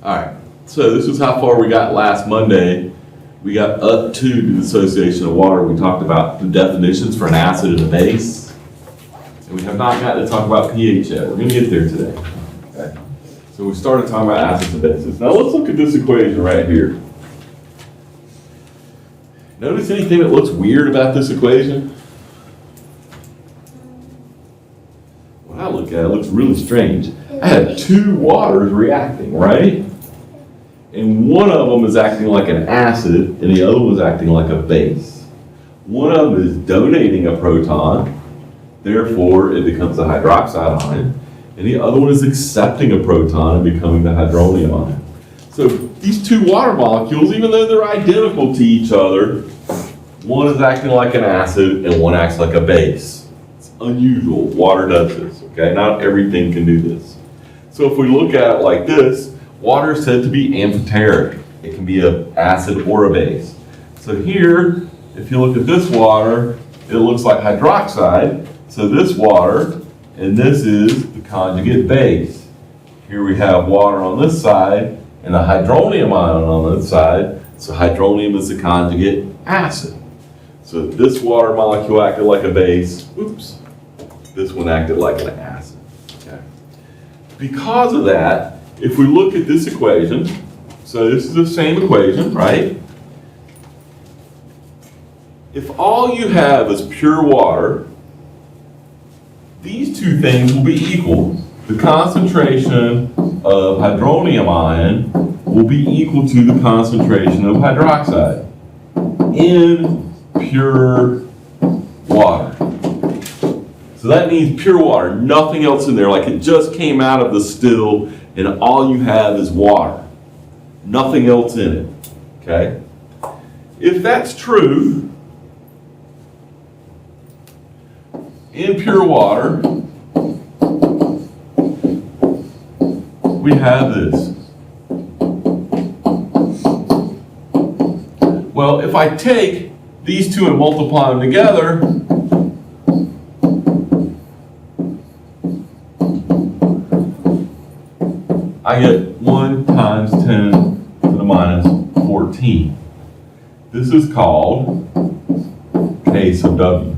All right, so this was how far we got last Monday. We got up to the dissociation of water. We talked about the definitions for an acid and a base. And we have not got to talk about pH yet. We're going to get there today. Okay. So we started talking about acids and bases. Now let's look at this equation right here. Notice anything that looks weird about this equation? When I look at it, it looks really strange. I have two waters reacting, right? And one of them is acting like an acid, and the other one is acting like a base. One of them is donating a proton, therefore it becomes a hydroxide ion, and the other one is accepting a proton and becoming the hydronium ion. So these two water molecules, even though they're identical to each other, one is acting like an acid and one acts like a base. It's unusual. Water does this, okay? Not everything can do this. So if we look at it like this, water is said to be amphoteric. It can be an acid or a base. So here, if you look at this water, it looks like hydroxide. So this water, and this is the conjugate base. Here we have water on this side, and the hydronium ion on this side. So hydronium is the conjugate acid. So this water molecule acted like a base. Oops. This one acted like an acid. Okay. Because of that, if we look at this equation, so this is the same equation, right? If all you have is pure water, these two things will be equal. The concentration of hydronium ion will be equal to the concentration of hydroxide in pure water. So that means pure water, nothing else in there, like it just came out of the still and all you have is water. Nothing else in it, okay? If that's true, in pure water, we have this. Well, if I take these two and multiply them together, I get 1 times 10 to the minus 14. This is called K sub W.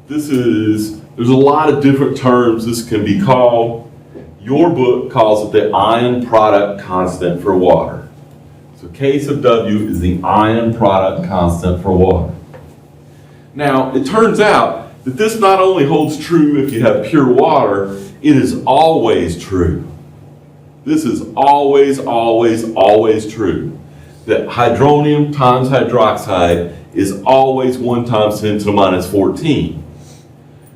There's a lot of different terms this can be called. Your book calls it the ion product constant for water. So K sub W is the ion product constant for water. Now, it turns out that this not only holds true if you have pure water, it is always true. This is always, always, always true. That hydronium times hydroxide is always 1 times 10 to the minus 14.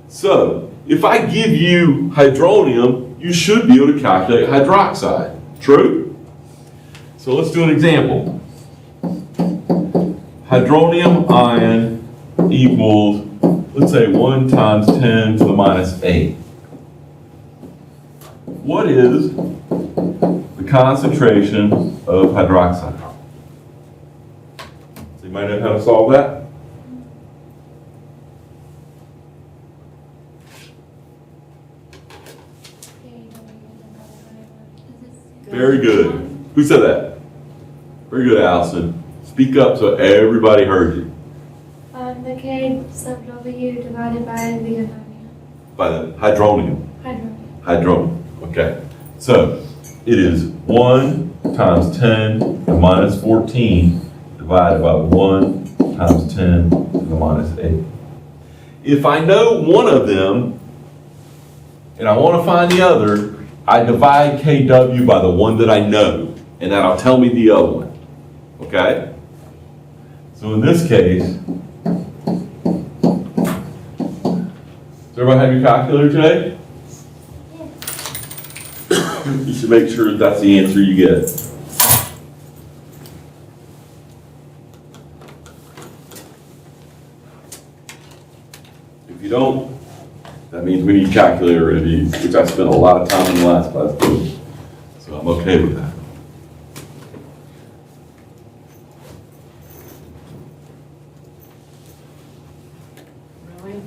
So, if I give you hydronium, you should be able to calculate hydroxide. True? So let's do an example. Hydronium ion equals, let's say 1 times 10 to the minus 8. What is the concentration of hydroxide? So you might know how to solve that? Very good. Who said that? Very good, Allison. Speak up so everybody heard you. The K sub W divided by the ammonia. By the hydronium. Hydronium. Hydronium. Okay. So it is 1 times 10 to the minus 14 divided by 1 times 10 to the minus 8. If I know one of them and I want to find the other, I divide KW by the one that I know, and that'll tell me the other one. Okay? So in this case, does everybody have your calculator today? You should make sure that's the answer you get. If you don't, that means we need calculator reviews, which I spent a lot of time in the last class doing. So I'm okay with that. Really?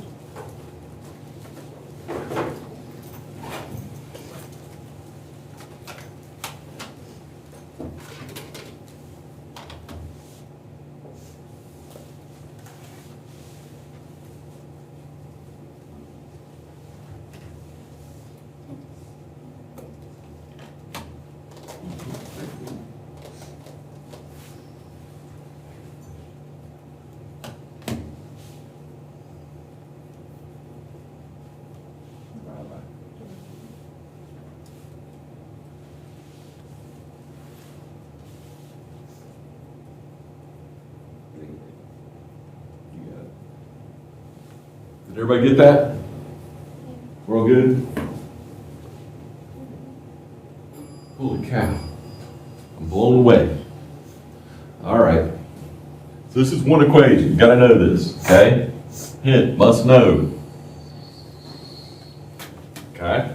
Did everybody get that? We're all good? Holy cow. I'm blown away. All right. So this is one equation. You gotta know this, okay? Hint, must know. Okay?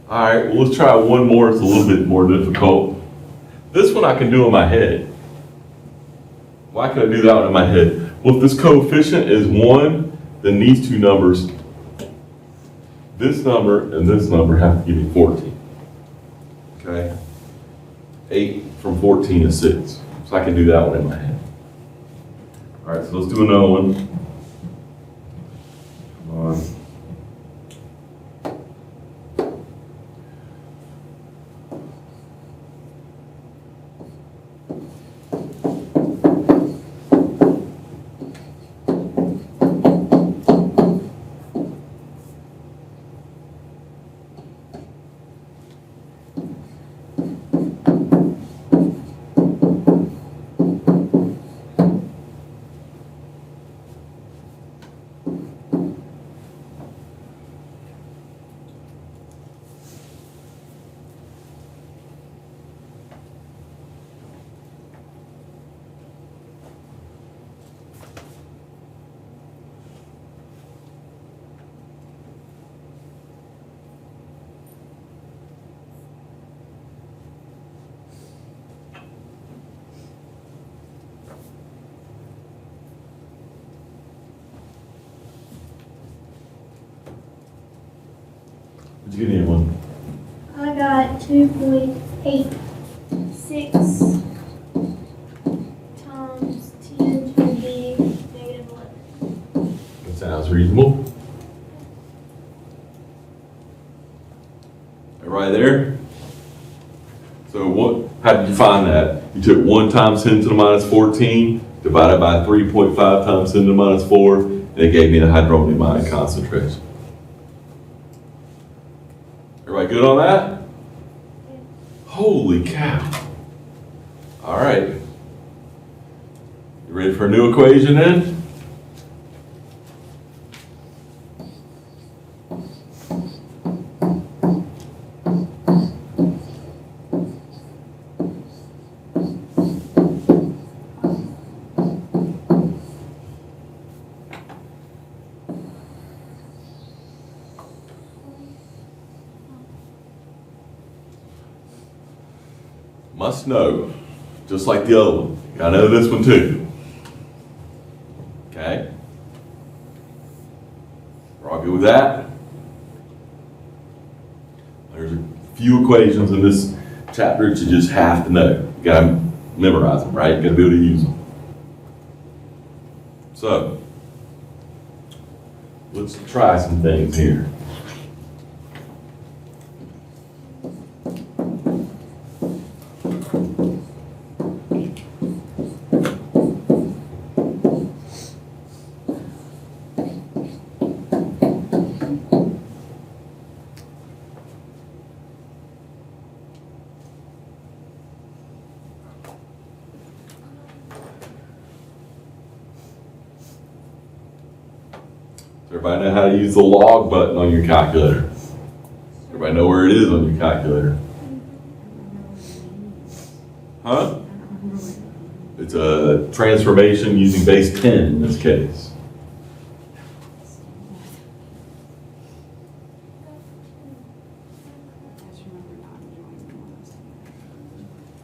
All right, well, let's try one more. It's a little bit more difficult. This one I can do in my head. Why can I do that one in my head? Well, if this coefficient is 1, then these two numbers, this number and this number, have to give me 14. Okay? 8 from 14 is 6. So I can do that one in my head. All right, so let's do another one. Come on. Did you get anyone? I got 2.86 times 10 to the negative 11. That sounds reasonable. Right there. So how did you find that? You took 1 times 10 to the minus 14, divided by 3.5 times 10 to the minus 4, and it gave me the hydronium ion concentration. Everybody good on that? Holy cow. All right. You ready for a new equation then? Must know, just like the other one. I know this one too. Okay? We're all good with that? There's a few equations in this chapter that you just have to know. You gotta memorize them, right? You gotta be able to use them. So, let's try some things here. Everybody know how to use the log button on your calculator? Everybody know where it is on your calculator? Huh? It's a transformation using base 10 in this case.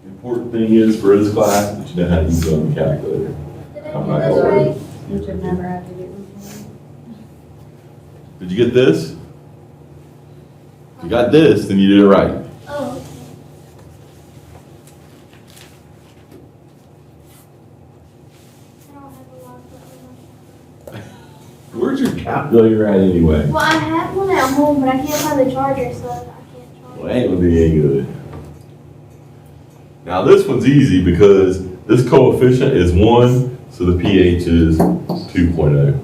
The important thing is for this class that you know how to use it on your calculator. Did I do this right? You should never have to do it. Did you get this? If you got this, then you did it right. Oh, okay. I don't have a lot of Where's your calculator at anyway? Well, I have one at home, but I can't find the charger, so I can't charge Well, ain't gonna be any good. Now this one's easy because this coefficient is 1, so the pH is 2.0.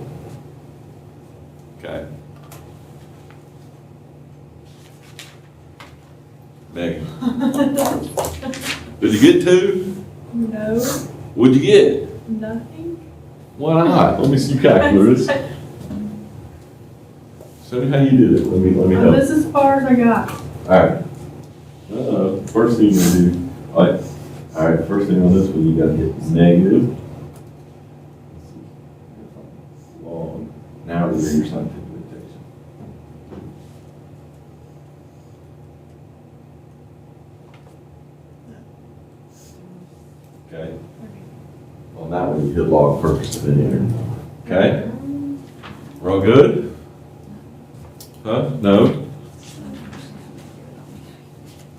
Okay. Megan. Did you get 2? No, What'd you get? nothing. Why not? Let me see your calculators. Show me how you did it. Let me help. This is as far as I got. Alright. First thing you do, alright, first thing on this one, you gotta hit negative. Long. Now we're in your scientific notation. Okay? On that one, you hit log first, then enter. Okay? We're all good? Huh? No?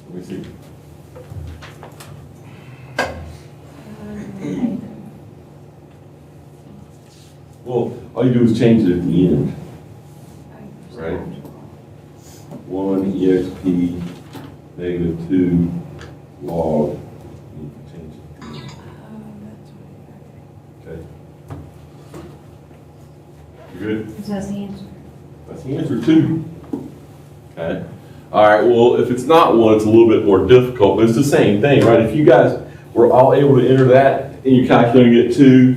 Let me see. Well, all you do is change it at the end, right? 1 exp -2 log. You can change it at the end. Okay. You good? That's the answer. That's the answer too. Okay. All right. Well, if it's not one, it's a little bit more difficult, but it's the same thing, right? If you guys were all able to enter that and you're calculating it 2,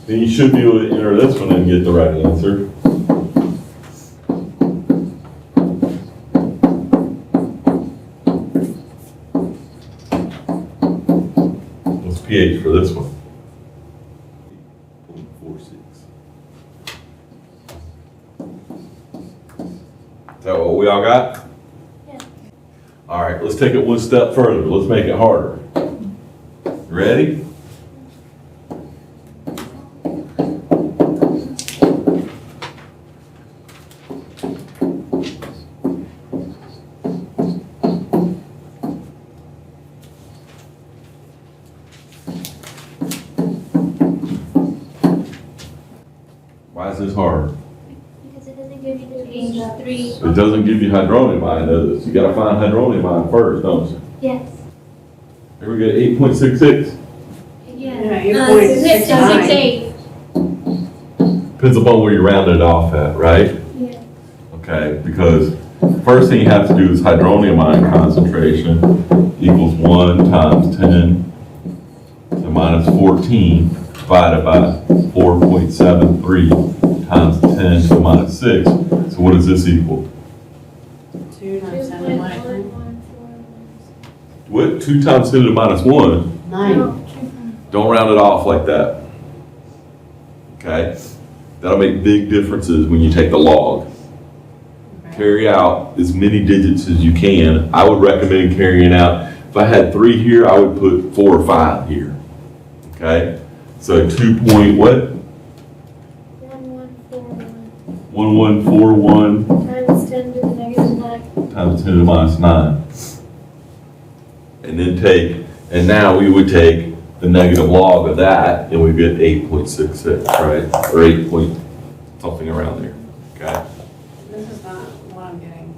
then you should be able to enter this one and get the right answer. What's pH for this one? 8.46. Is that what we all got? Yeah. All right, let's take it one step further. Let's make it harder. Ready? Why is this hard? Because it doesn't give you the pH 3. It doesn't give you hydronium ion, does it? You gotta find hydronium ion first, don't you? Yes. Here we go, 8.66. Yeah, 8.69. 6.68. Depends upon where you rounded it off at, right? Yeah. Okay, because first thing you have to do is hydronium ion concentration equals 1 times 10 to the minus 14 divided by 4.73 times 10 to the minus 6. So what does this equal? 2 times 10 to the minus 1. 2.141. What? 2 times 10 to the minus 1? 9. Don't round it off like that. Okay? That'll make big differences when you take the log. Carry out as many digits as you can. I would recommend carrying out, if I had 3 here, I would put 4 or 5 here. Okay? So 2 point what? 1141. 1141 Times 10 to the negative 9. times 10 to the minus 9. And then take, and now we would take the negative log of that, and we get 8.66, right? Or 8 point something around there. Okay? This is not what I'm getting.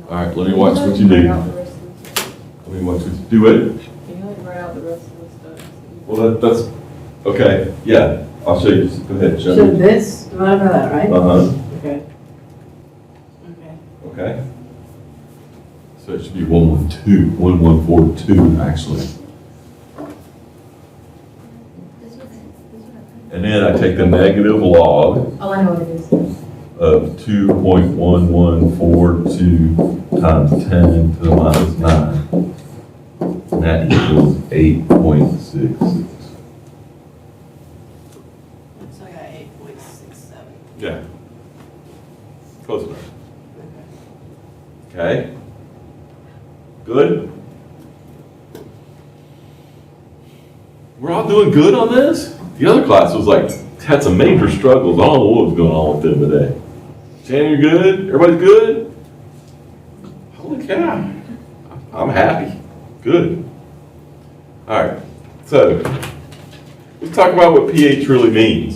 All right, let me watch what you do. Let me watch what you do. It. Can you write out the rest of the stuff? Well, that's, okay, yeah, I'll show you, go ahead, show So me. this, divided by that, right? Uh-huh, Okay. Okay. okay. So it should be 1142, actually. This one. And then I take the negative log Oh, I know what it is. of 2.1142 times 10 to the minus 9. And that equals 8.66. So I got 8.67. Yeah. Close enough. Okay? Good? We're all doing good on this? The other class was like, had some major struggles. I don't know what was going on with them today. Shannon, you're good? Everybody's good? Holy cow. I'm happy. Good. All right. So, let's talk about what pH really means.